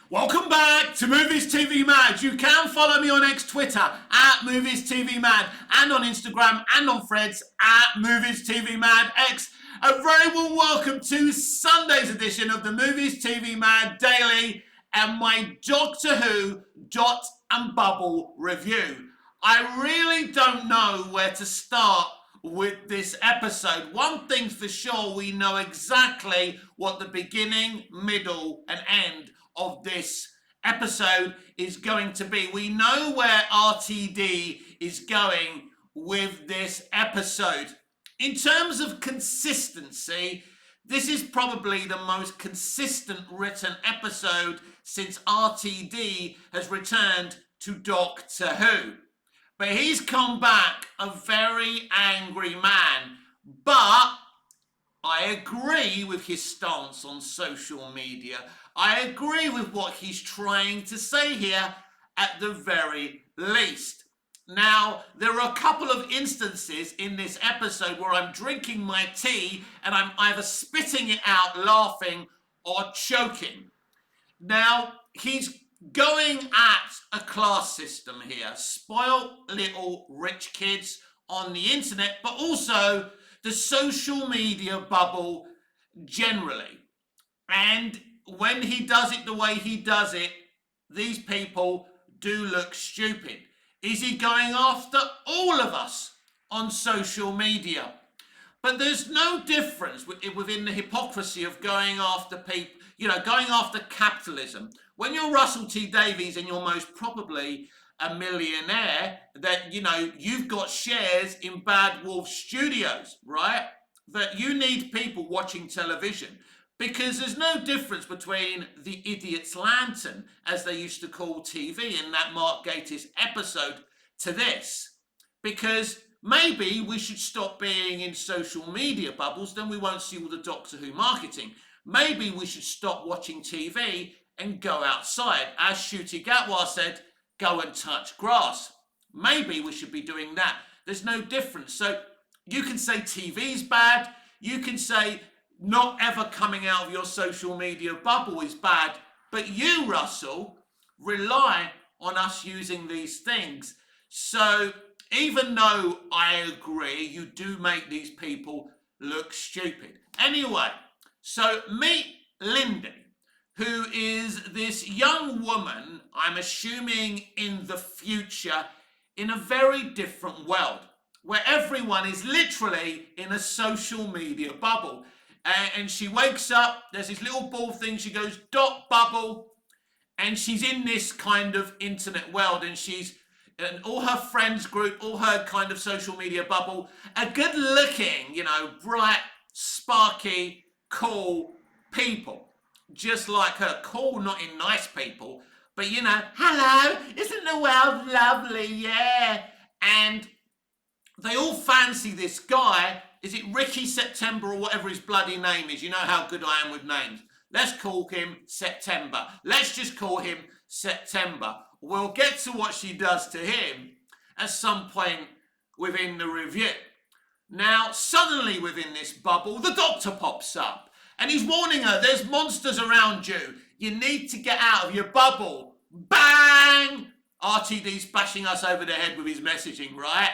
Welcome back to Movies TV Mad. You can follow me on X Twitter at Movies TV Mad and on Instagram and on Threads at Movies TV Mad X. A very warm welcome to Sunday's edition of the Movies TV Mad Daily and my Doctor Who Dot and Bubble review. I really don't know where to start with this episode. One thing's for sure, we know exactly what the beginning, middle and end of this episode is going to be. We know where RTD is going with this episode. In terms of consistency, this is probably the most consistent written episode since RTD has returned to Doctor Who. But he's come back a very angry man. But I agree with his stance on social media. I agree with what he's trying to say here at the very least. Now, there are a couple of instances in this episode where I'm drinking my tea and I'm either spitting it out, laughing, or choking. Now, he's going at a class system here. Spoiled little rich kids on the internet, but also the social media bubble generally. And when he does it the way he does it, these people do look stupid. Is he going after all of us on social media? But there's no difference within the hypocrisy of going after people, going after capitalism. When you're Russell T Davies and you're most probably a millionaire, that, you've got shares in Bad Wolf Studios, right? That you need people watching television. Because there's no difference between the idiot's lantern, as they used to call TV in that Mark Gatiss episode, to this. Because maybe we should stop being in social media bubbles, then we won't see all the Doctor Who marketing. Maybe we should stop watching TV and go outside. As Ncuti Gatwa said, go and touch grass. Maybe we should be doing that. There's no difference. So you can say TV's bad, you can say not ever coming out of your social media bubble is bad, but you, Russell, rely on us using these things. So even though I agree, you do make these people look stupid. Anyway, so meet Lindy, who is this young woman, I'm assuming in the future, in a very different world, where everyone is literally in a social media bubble. And she wakes up, there's this little ball thing, she goes, dot bubble, and she's in this kind of internet world, and and all her friends group, all her kind of social media bubble, are good looking, bright, sparky, cool people. Just like her. Cool, not in nice people, but hello, isn't the world lovely? Yeah. And they all fancy this guy. Is it Ricky September or whatever his bloody name is? You know how good I am with names. Let's call him September. Let's just call him September. We'll get to what she does to him at some point within the review. Now, suddenly within this bubble, the Doctor pops up and he's warning her, there's monsters around you. You need to get out of your bubble. Bang! RTD's bashing us over the head with his messaging, right?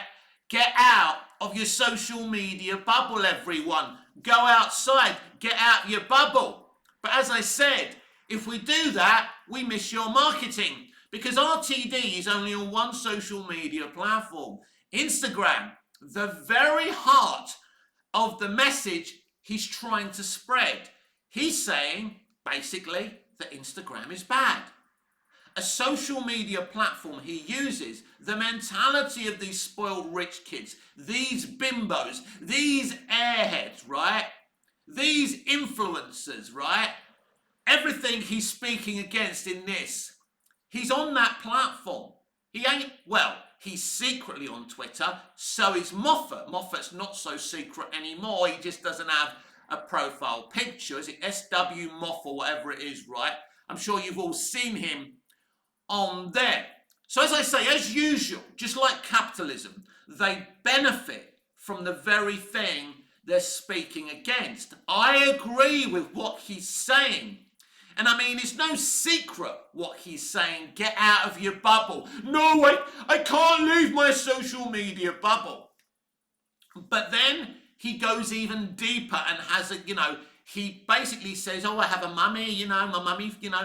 Get out of your social media bubble, everyone. Go outside. Get out your bubble. But as I said, if we do that, we miss your marketing. Because RTD is only on one social media platform, Instagram, the very heart of the message he's trying to spread. He's saying, basically, that Instagram is bad. A social media platform he uses, the mentality of these spoiled rich kids, these bimbos, these airheads, right? These influencers, right? Everything he's speaking against in this, he's on that platform. He's secretly on Twitter, so is Moffat. Moffat's not so secret anymore, he just doesn't have a profile picture. Is it SW Moff or whatever it is, right? I'm sure you've all seen him on there. So as I say, as usual, just like capitalism, they benefit from the very thing they're speaking against. I agree with what he's saying. And I mean, it's no secret what he's saying. Get out of your bubble. No, I can't leave my social media bubble. But then he goes even deeper and has a, he basically says, oh, I have a mummy, my mummy, and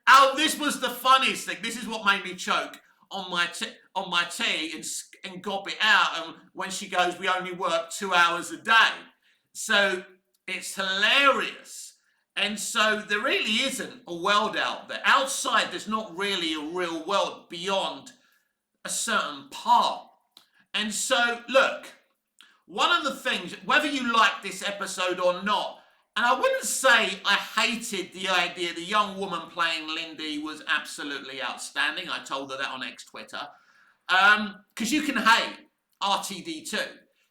oh, this was the funniest thing. This is what made me choke on my tea and gob it out. And when she goes, we only work 2 hours a day. So it's hilarious. And so there really isn't a world out there. Outside, there's not really a real world beyond a certain part. And so, look, one of the things, whether you like this episode or not, and I wouldn't say I hated the idea the young woman playing Lindy was absolutely outstanding. I told her that on X-Twitter. Because you can hate RTD too.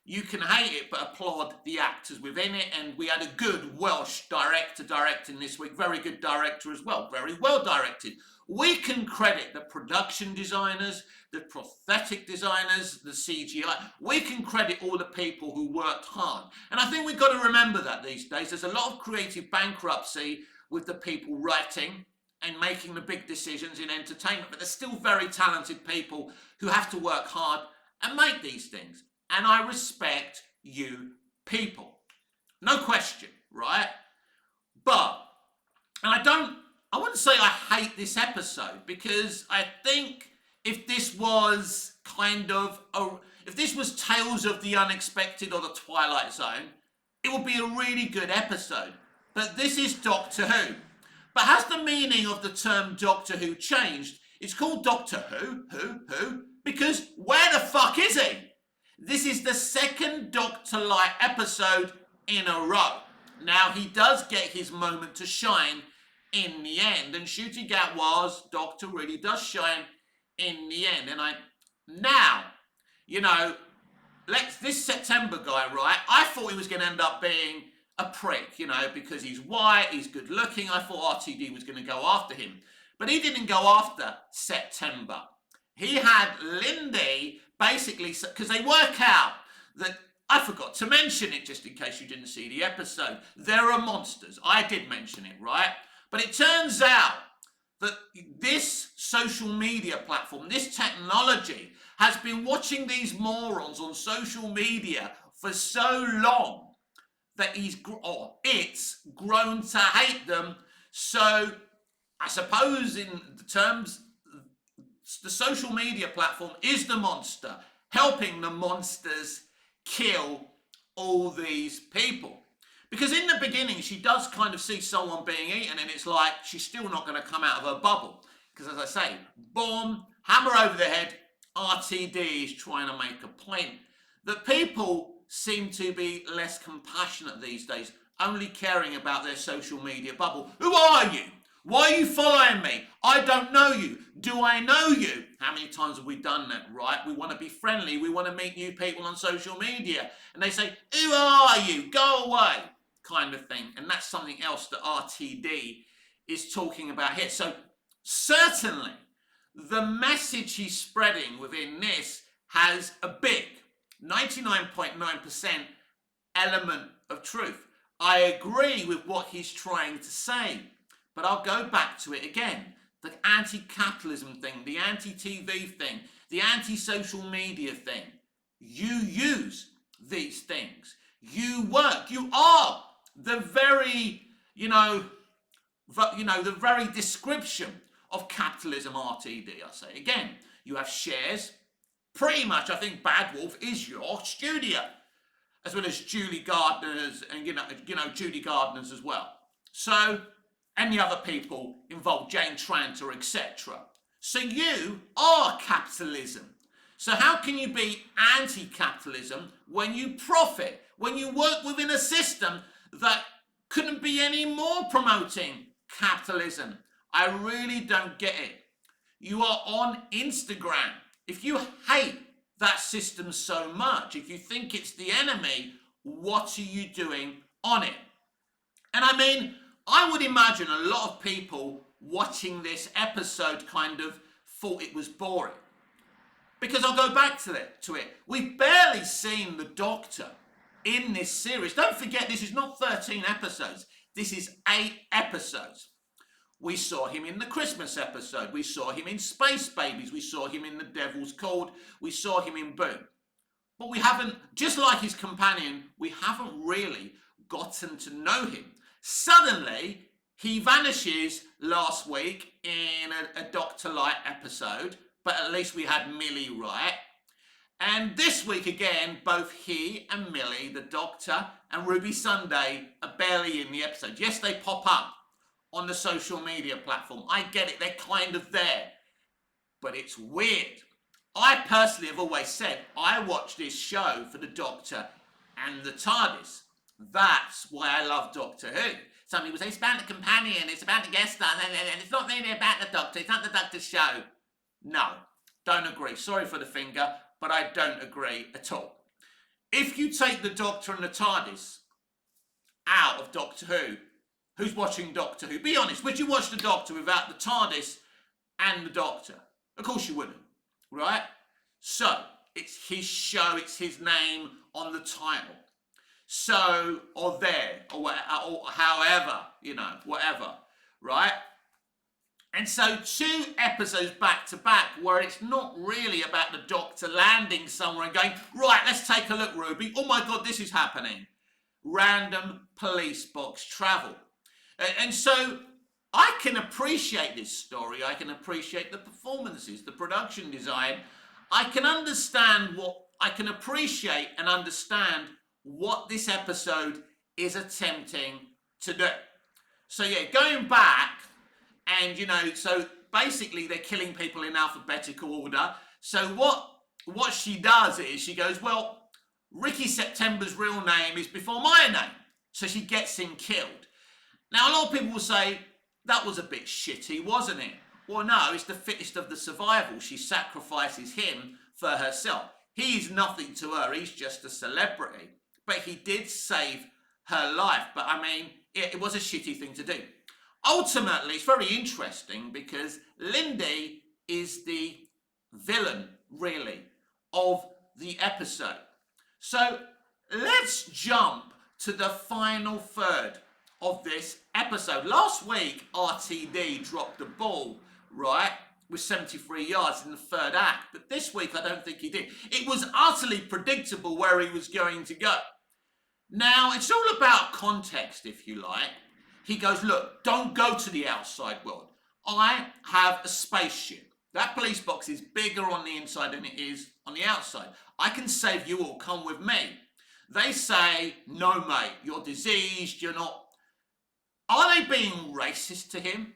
You can hate it, but applaud the actors within it. And we had a good Welsh director directing this week. Very good director as well. Very well directed. We can credit the production designers, the prosthetic designers, the CGI. We can credit all the people who worked hard. And I think we've got to remember that these days. There's a lot of creative bankruptcy with the people writing and making the big decisions in entertainment. But there's still very talented people who have to work hard and make these things. And I respect you people. No question, right? But, and I wouldn't say I hate this episode, because I think if this was if this was Tales of the Unexpected or the Twilight Zone, it would be a really good episode. But this is Doctor Who. But has the meaning of the term Doctor Who changed? It's called Doctor Who, because where the fuck is he? This is the second Doctor-like episode in a row. Now, he does get his moment to shine in the end. And Shooty Gatwa's Doctor really does shine in the end. And this September guy, right? I thought he was going to end up being a prick, because he's white, he's good looking. I thought RTD was going to go after him. But he didn't go after September. He had Lindy basically, because they work out that, I forgot to mention it just in case you didn't see the episode, there are monsters. I did mention it, right? But it turns out that this social media platform, this technology, has been watching these morons on social media for so long that it's grown to hate them. So I suppose in the terms, the social media platform is the monster, helping the monsters kill all these people. Because in the beginning, she does kind of see someone being eaten, and it's like she's still not going to come out of her bubble. Because as I say, boom, hammer over the head, RTD is trying to make a point that people seem to be less compassionate these days, only caring about their social media bubble. Who are you? Why are you following me? I don't know you. Do I know you? How many times have we done that, right? We want to be friendly. We want to meet new people on social media. And they say, who are you? Go away, kind of thing. And that's something else that RTD is talking about here. So certainly the message he's spreading within this has a big 99.9% element of truth. I agree with what he's trying to say. But I'll go back to it again. The anti-capitalism thing, the anti-TV thing, the anti-social media thing. You use these things. You work. You are the very, the very description of capitalism, RTD, I say. Again, you have shares. Pretty much, I think Bad Wolf is your studio, as well as Julie Gardner's and, Judy Gardner's as well. So, and the other people involved, Jane Tranter, etc. So you are capitalism. So how can you be anti-capitalism when you profit, when you work within a system that couldn't be any more promoting capitalism? I really don't get it. You are on Instagram. If you hate that system so much, if you think it's the enemy, what are you doing on it? And I mean, I would imagine a lot of people watching this episode kind of thought it was boring. Because I'll go back to it. We've barely seen the Doctor in this series. Don't forget, this is not 13 episodes. This is 8 episodes. We saw him in the Christmas episode. We saw him in Space Babies. We saw him in The Devil's Called. We saw him in Boom. But we haven't, just like his companion, we haven't really gotten to know him. Suddenly, he vanishes last week in a Dr. Light episode, but at least we had Millie right. And this week again, both he and Millie, the Doctor, and Ruby Sunday are barely in the episode. Yes, they pop up on the social media platform. I get it, they're kind of there. But it's weird. I personally have always said, I watch this show for the Doctor and the TARDIS. That's why I love Doctor Who. Some people say, it's about the companion, it's about the guest star, and it's not really about the Doctor, it's not the Doctor's show. No, don't agree. Sorry for the finger, but I don't agree at all. If you take the Doctor and the TARDIS out of Doctor Who, who's watching Doctor Who? Be honest, would you watch the Doctor without the TARDIS and the Doctor? Of course you wouldn't, right? So, it's his show, it's his name on the title. So, or there, or however, whatever, right? And so 2 episodes back to back where it's not really about the Doctor landing somewhere and going, right, let's take a look, Ruby. Oh my God, this is happening. Random police box travel. And so I can appreciate this story. I can appreciate the performances, the production design. I can appreciate and understand what this episode is attempting to do. So yeah, going back, and so basically they're killing people in alphabetical order. So what she does is she goes, well, Ricky September's real name is before my name. So she gets him killed. Now a lot of people will say, that was a bit shitty, wasn't it? Well, no, it's the fittest of the survival. She sacrifices him for herself. He's nothing to her, he's just a celebrity. But he did save her life. But I mean, it was a shitty thing to do. Ultimately, it's very interesting because Lindy is the villain, really, of the episode. So let's jump to the final third of this episode. Last week, RTD dropped the ball, right, with 73 yards in the third act. But this week, I don't think he did. It was utterly predictable where he was going to go. Now, it's all about context, if you like. He goes, look, don't go to the outside world. I have a spaceship. That police box is bigger on the inside than it is on the outside. I can save you all. Come with me. They say, no, mate, you're diseased. You're not. Are they being racist to him?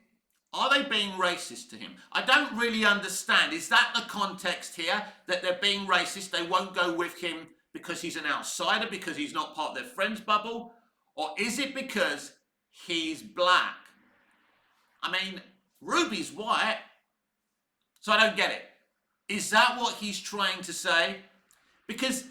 Are they being racist to him? I don't really understand. Is that the context here? That they're being racist? They won't go with him because he's an outsider, because he's not part of their friends bubble? Or is it because he's black? I mean, Ruby's white, so I don't get it. Is that what he's trying to say? Because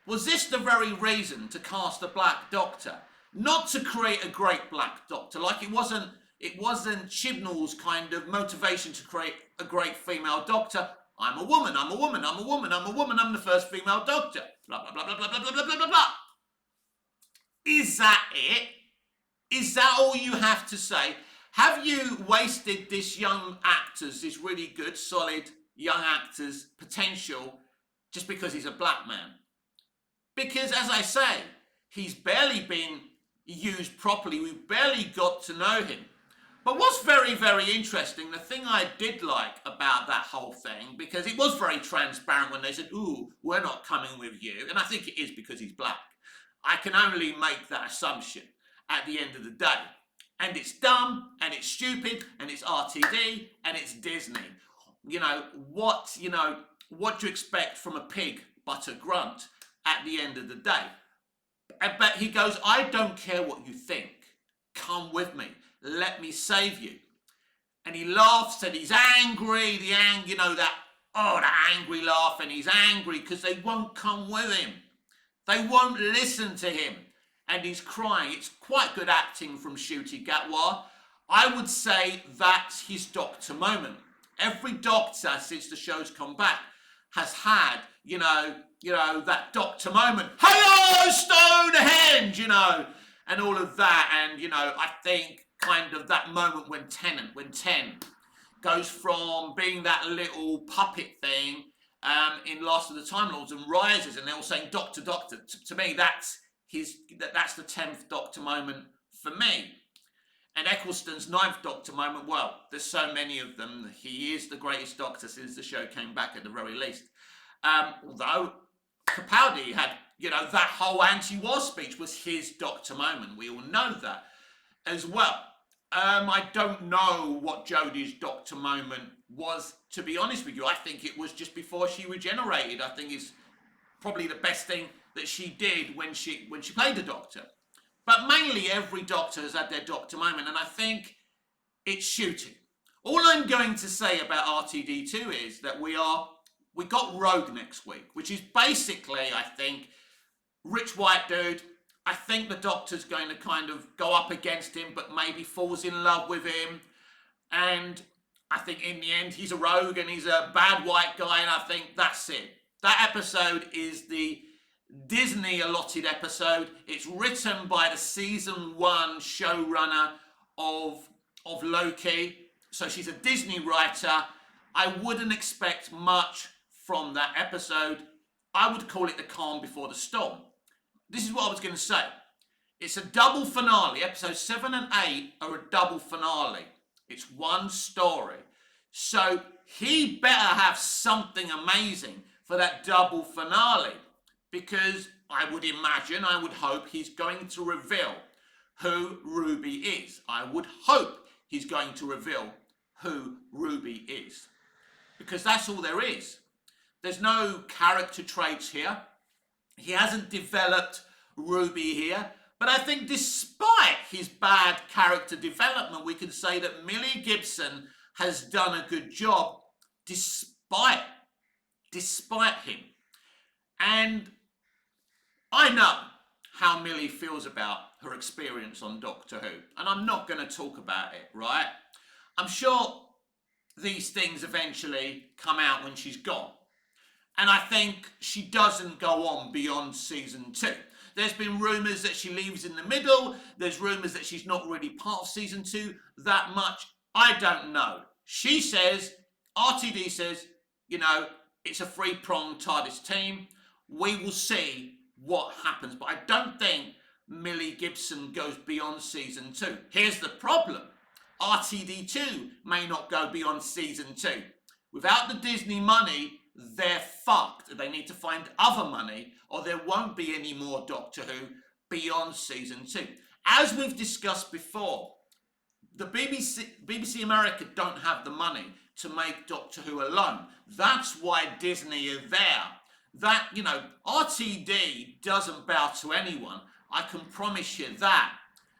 was this the very reason to cast a black doctor? Not to create a great black doctor, like it wasn't Chibnall's kind of motivation to create a great female doctor. I'm a woman, I'm a woman, I'm a woman, I'm a woman, I'm the first female doctor. Blah, blah, blah, blah, blah, blah, blah, blah, blah, blah. Is that it? Is that all you have to say? Have you wasted this young actor's, this really good, solid young actor's potential just because he's a black man? Because, as I say, he's barely been used properly. We've barely got to know him. But what's very, very interesting, the thing I did like about that whole thing, because it was very transparent when they said, ooh, we're not coming with you. And I think it is because he's black. I can only make that assumption at the end of the day. And it's dumb, and it's stupid, and it's RTD, and it's Disney. What do you expect from a pig but a grunt at the end of the day? But he goes, I don't care what you think. Come with me. Let me save you. And he laughs and he's angry. That angry laugh, and he's angry because they won't come with him. They won't listen to him. And he's crying. It's quite good acting from Ncuti Gatwa. I would say that's his doctor moment. Every doctor since the show's come back has had, that doctor moment. Hello, Stonehenge, and all of that. And, I think kind of that moment when 10 goes from being that little puppet thing in Last of the Time Lords and rises, and they're all saying, Doctor, Doctor. To me, that's the 10th Doctor moment for me. And Eccleston's 9th Doctor moment, well, there's so many of them. He is the greatest Doctor since the show came back at the very least. Although Capaldi had, that whole anti-war speech was his Doctor moment. We all know that as well. I don't know what Jodie's Doctor moment was, to be honest with you. I think it was just before she regenerated. I think it's probably the best thing that she did when she played the Doctor. But mainly every Doctor has had their Doctor moment, and I think it's shooting. All I'm going to say about RTD2 is that we got Rogue next week, which is basically, I think, rich white dude. I think the Doctor's going to kind of go up against him, but maybe falls in love with him. And I think in the end, he's a rogue and he's a bad white guy, and I think that's it. That episode is the Disney allotted episode. It's written by the season 1 showrunner of Loki. So she's a Disney writer. I wouldn't expect much from that episode. I would call it the calm before the storm. This is what I was going to say. It's a double finale. Episodes 7 and 8 are a double finale. It's one story. So he better have something amazing for that double finale. Because I would imagine, I would hope he's going to reveal who Ruby is. I would hope he's going to reveal who Ruby is. Because that's all there is. There's no character traits here. He hasn't developed Ruby here. But I think despite his bad character development, we can say that Millie Gibson has done a good job despite him. And I know how Millie feels about her experience on Doctor Who. And I'm not going to talk about it, right? I'm sure these things eventually come out when she's gone. And I think she doesn't go on beyond season 2. There's been rumours that she leaves in the middle. There's rumours that she's not really part of season 2 that much. I don't know. She says, RTD says, it's a three-pronged TARDIS team. We will see what happens. But I don't think Millie Gibson goes beyond season 2. Here's the problem. RTD2 may not go beyond season 2. Without the Disney money, they're fucked. They need to find other money or there won't be any more Doctor Who beyond season 2. As we've discussed before, the BBC America don't have the money to make Doctor Who alone. That's why Disney are there. That, RTD doesn't bow to anyone. I can promise you that.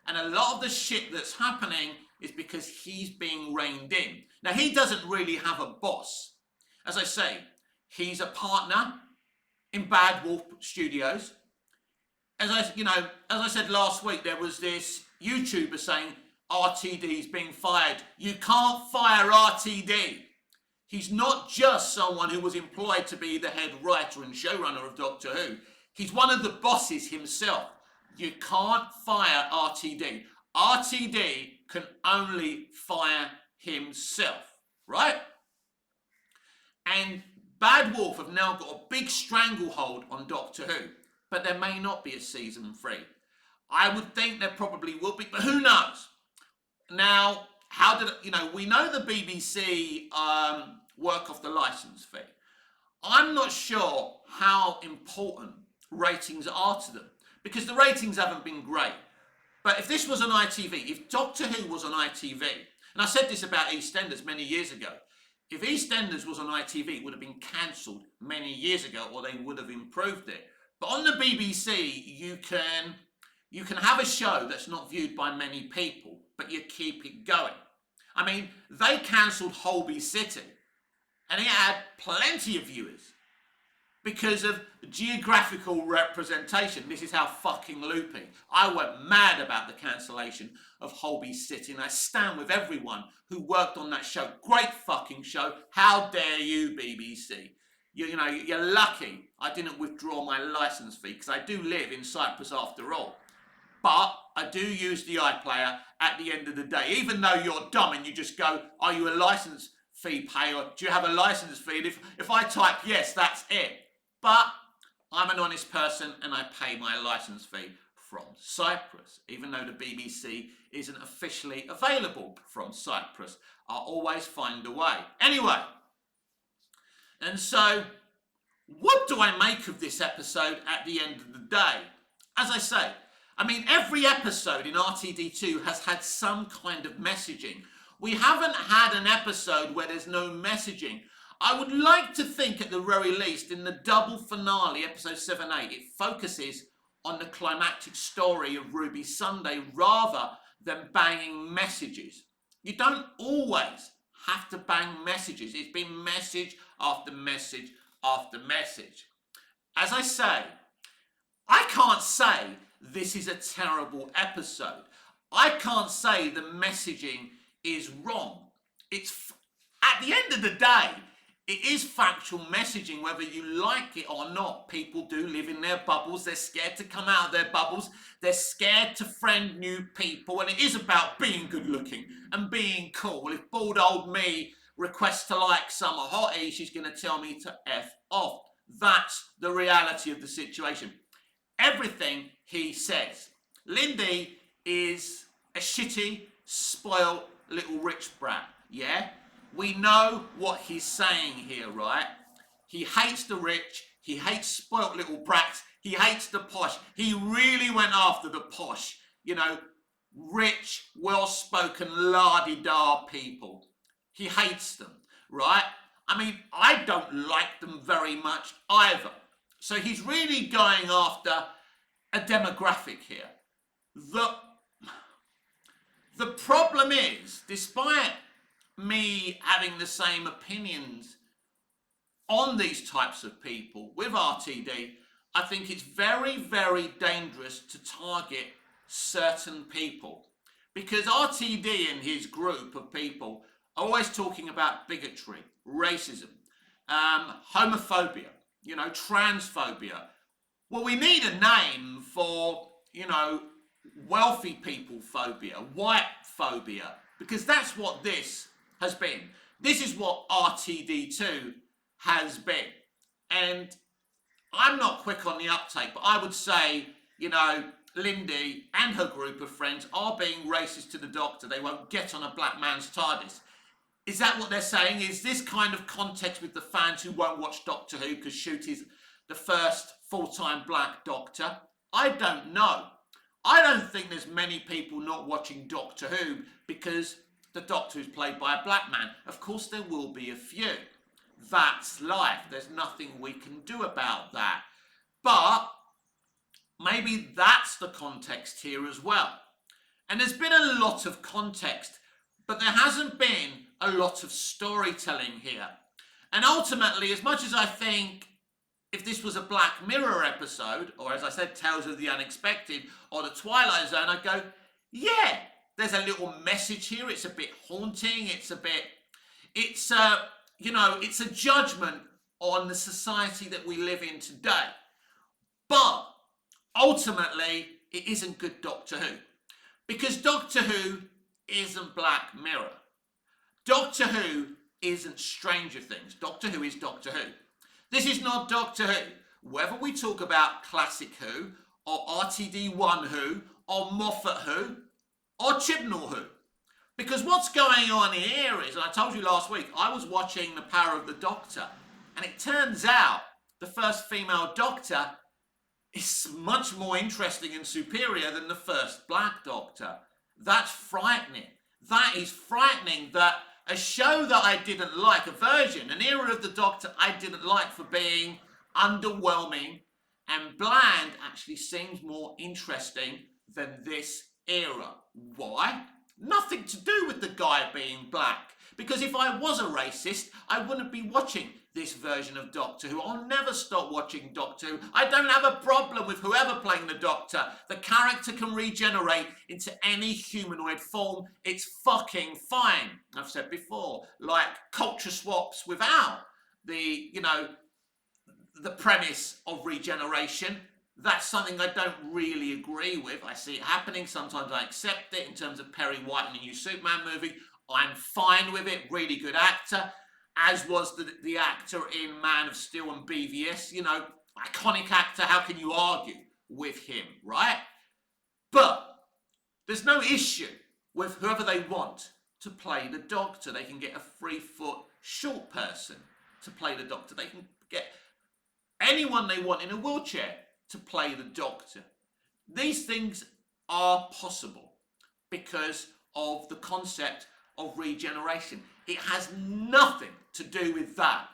And a lot of the shit that's happening is because he's being reined in. Now, he doesn't really have a boss. As I say, he's a partner in Bad Wolf Studios. As I said last week, there was this YouTuber saying RTD's being fired. You can't fire RTD. He's not just someone who was employed to be the head writer and showrunner of Doctor Who. He's one of the bosses himself. You can't fire RTD. RTD can only fire himself, right? And Bad Wolf have now got a big stranglehold on Doctor Who, but there may not be a season 3. I would think there probably will be, but who knows? Now, we know the BBC work off the license fee. I'm not sure how important ratings are to them, because the ratings haven't been great. But if this was on ITV, if Doctor Who was on ITV, and I said this about EastEnders many years ago, if EastEnders was on ITV, it would have been cancelled many years ago, or they would have improved it. But on the BBC, you can have a show that's not viewed by many people, but you keep it going. I mean, they cancelled Holby City, and it had plenty of viewers because of geographical representation. This is how fucking loopy. I went mad about the cancellation of Holby City, and I stand with everyone who worked on that show. Great fucking show. How dare you, BBC? You're lucky I didn't withdraw my license fee, because I do live in Cyprus after all. But I do use the iPlayer at the end of the day, even though you're dumb and you just go, are you a license fee payer? Do you have a license fee? And if I type yes, that's it. But I'm an honest person and I pay my license fee from Cyprus, even though the BBC isn't officially available from Cyprus. I'll always find a way. Anyway, and so what do I make of this episode at the end of the day? As I say, I mean, every episode in RTD2 has had some kind of messaging. We haven't had an episode where there's no messaging. I would like to think, at the very least, in the double finale, episode 7-8, it focuses on the climactic story of Ruby Sunday rather than banging messages. You don't always have to bang messages. It's been message after message after message. As I say, I can't say this is a terrible episode. I can't say the messaging is wrong. It's, at the end of the day, it is factual messaging, whether you like it or not. People do live in their bubbles. They're scared to come out of their bubbles. They're scared to friend new people. And it is about being good looking and being cool. If bald old me requests to like some hottie, she's going to tell me to F off. That's the reality of the situation. Everything he says. Lindy is a shitty, spoiled little rich brat, yeah? We know what he's saying here, right? He hates the rich, he hates spoilt little brats, he hates the posh. He really went after the posh, you know, rich, well-spoken, la-di-da people. He hates them, right? I mean, I don't like them very much either. So he's really going after a demographic here. The problem is, despite me having the same opinions on these types of people with RTD, I think it's very, very dangerous to target certain people, because RTD and his group of people are always talking about bigotry, racism, homophobia, you know, transphobia. Well, we need a name for, you know, wealthy people phobia, white phobia, because that's what this has been. This is what RTD2 has been. And I'm not quick on the uptake, but I would say, you know, Lindy and her group of friends are being racist to the Doctor. They won't get on a black man's TARDIS. Is that what they're saying? Is this kind of context with the fans who won't watch Doctor Who because Shoot is the first full-time black Doctor? I don't know. I don't think there's many people not watching Doctor Who because the Doctor is played by a black man. Of course there will be a few. That's life. There's nothing we can do about that. But maybe that's the context here as well. And there's been a lot of context, but there hasn't been a lot of storytelling here. And ultimately, as much as I think if this was a Black Mirror episode, or as I said, Tales of the Unexpected, or The Twilight Zone, I'd go, yeah, there's a little message here. It's a bit haunting. It's a judgment on the society that we live in today. But ultimately, it isn't good Doctor Who. Because Doctor Who isn't Black Mirror. Doctor Who isn't Stranger Things. Doctor Who is Doctor Who. This is not Doctor Who. Whether we talk about Classic Who, or RTD1 Who, or Moffat Who, or Chibnall Who. Because what's going on here is, and I told you last week, I was watching The Power of the Doctor, and it turns out the first female Doctor is much more interesting and superior than the first Black Doctor. That's frightening. That is frightening that a show that I didn't like, a version, an era of the Doctor I didn't like for being underwhelming and bland, actually seems more interesting than this era. Why? Nothing to do with the guy being black. Because if I was a racist, I wouldn't be watching this version of Doctor Who. I'll never stop watching Doctor Who. I don't have a problem with whoever playing the Doctor. The character can regenerate into any humanoid form. It's fucking fine. I've said before, like culture swaps without the premise of regeneration. That's something I don't really agree with. I see it happening. Sometimes I accept it in terms of Perry White in the new Superman movie. I'm fine with it. Really good actor, as was the actor in Man of Steel and BVS. You know, iconic actor. How can you argue with him, right? But there's no issue with whoever they want to play the Doctor. They can get a 3-foot short person to play the Doctor. They can get anyone they want in a wheelchair to play the Doctor. These things are possible because of the concept of regeneration. It has nothing to do with that.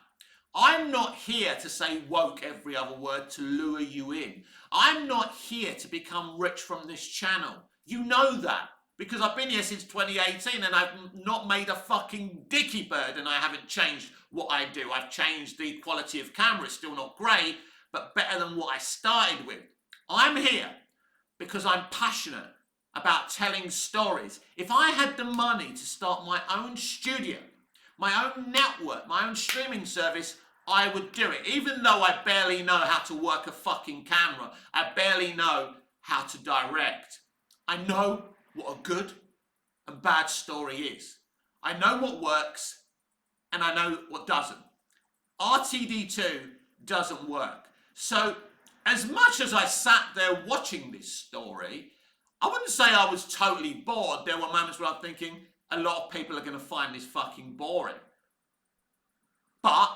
I'm not here to say woke every other word to lure you in. I'm not here to become rich from this channel. You know that. Because I've been here since 2018 and I've not made a fucking dicky bird, and I haven't changed what I do. I've changed the quality of camera. It's still not great, but better than what I started with. I'm here because I'm passionate about telling stories. If I had the money to start my own studio, my own network, my own streaming service, I would do it. Even though I barely know how to work a fucking camera. I barely know how to direct. I know what a good and bad story is. I know what works and I know what doesn't. RTD2 doesn't work. So as much as I sat there watching this story, I wouldn't say I was totally bored. There were moments where I'm thinking a lot of people are going to find this fucking boring. But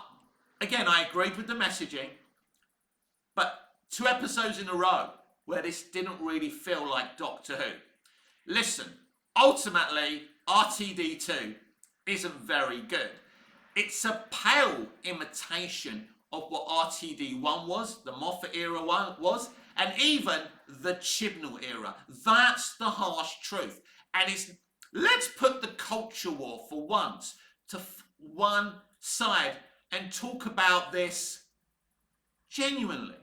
again, I agreed with the messaging. But 2 episodes in a row where this didn't really feel like Doctor Who. Listen, ultimately, RTD2 isn't very good. It's a pale imitation of what RTD1 was, the Moffat era was, and even the Chibnall era. That's the harsh truth. And let's put the culture war for once to one side and talk about this genuinely.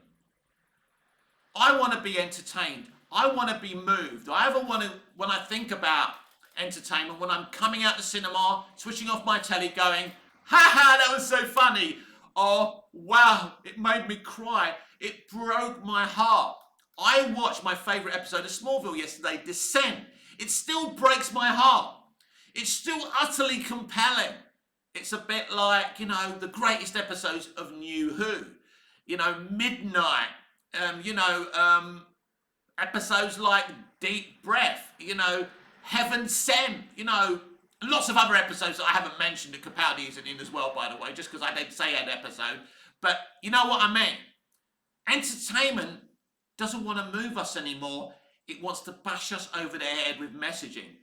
I want to be entertained. I want to be moved. I ever want to, when I think about entertainment, when I'm coming out the cinema, switching off my telly going, ha ha, that was so funny. Or, wow, it made me cry. It broke my heart. I watched my favourite episode of Smallville yesterday, Descent. It still breaks my heart. It's still utterly compelling. It's a bit like, the greatest episodes of New Who. Midnight. Episodes like Deep Breath, Heaven Sent, lots of other episodes that I haven't mentioned that Capaldi isn't in as well, by the way, just because I didn't say an episode. But you know what I mean? Entertainment doesn't want to move us anymore. It wants to bash us over the head with messaging.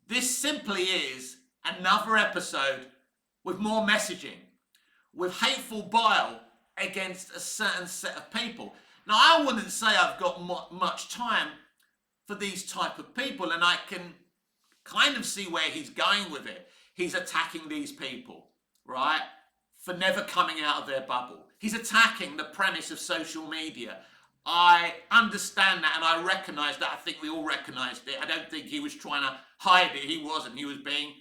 This simply is another episode with more messaging, with hateful bile against a certain set of people. Now, I wouldn't say I've got much time for these type of people, and I can kind of see where he's going with it. He's attacking these people, right, for never coming out of their bubble. He's attacking the premise of social media. I understand that, and I recognise that. I think we all recognised it. I don't think he was trying to hide it. He wasn't. He was being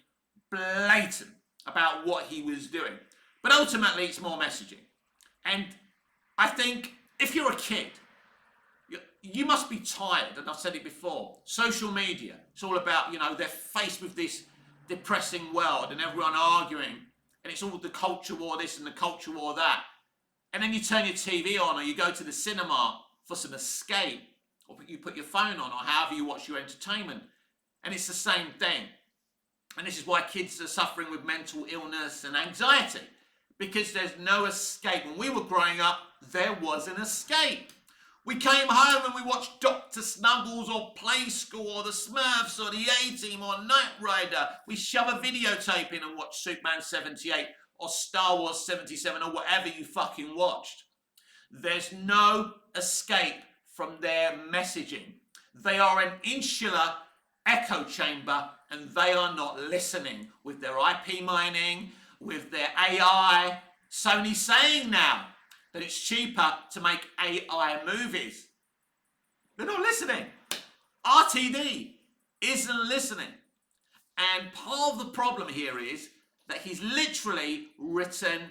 blatant about what he was doing. But ultimately, it's more messaging. And I think if you're a kid, you must be tired, and I've said it before, social media, it's all about, they're faced with this depressing world and everyone arguing, and it's all the culture war this and the culture war that. And then you turn your TV on or you go to the cinema for some escape, or you put your phone on, or however you watch your entertainment, and it's the same thing. And this is why kids are suffering with mental illness and anxiety, because there's no escape. When we were growing up, there was an escape. We came home and we watched Dr. Snuggles or Play School or the Smurfs or the A-Team or Knight Rider. We shove a videotape in and watch Superman 78 or Star Wars 77 or whatever you fucking watched. There's no escape from their messaging. They are an insular echo chamber, and they are not listening with their IP mining, with their AI. Sony's saying now that it's cheaper to make AI movies. They're not listening. RTD isn't listening. And part of the problem here is that he's literally written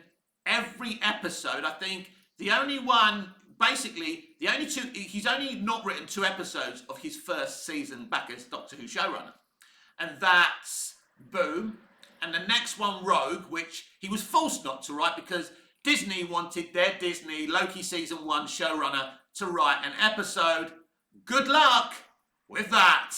every episode. I think the only one basically, he's only not written 2 episodes of his first season back as Doctor Who showrunner. And that's Boom, and the next one, Rogue, which he was forced not to write because Disney wanted their Disney Loki season 1 showrunner to write an episode. Good luck with that.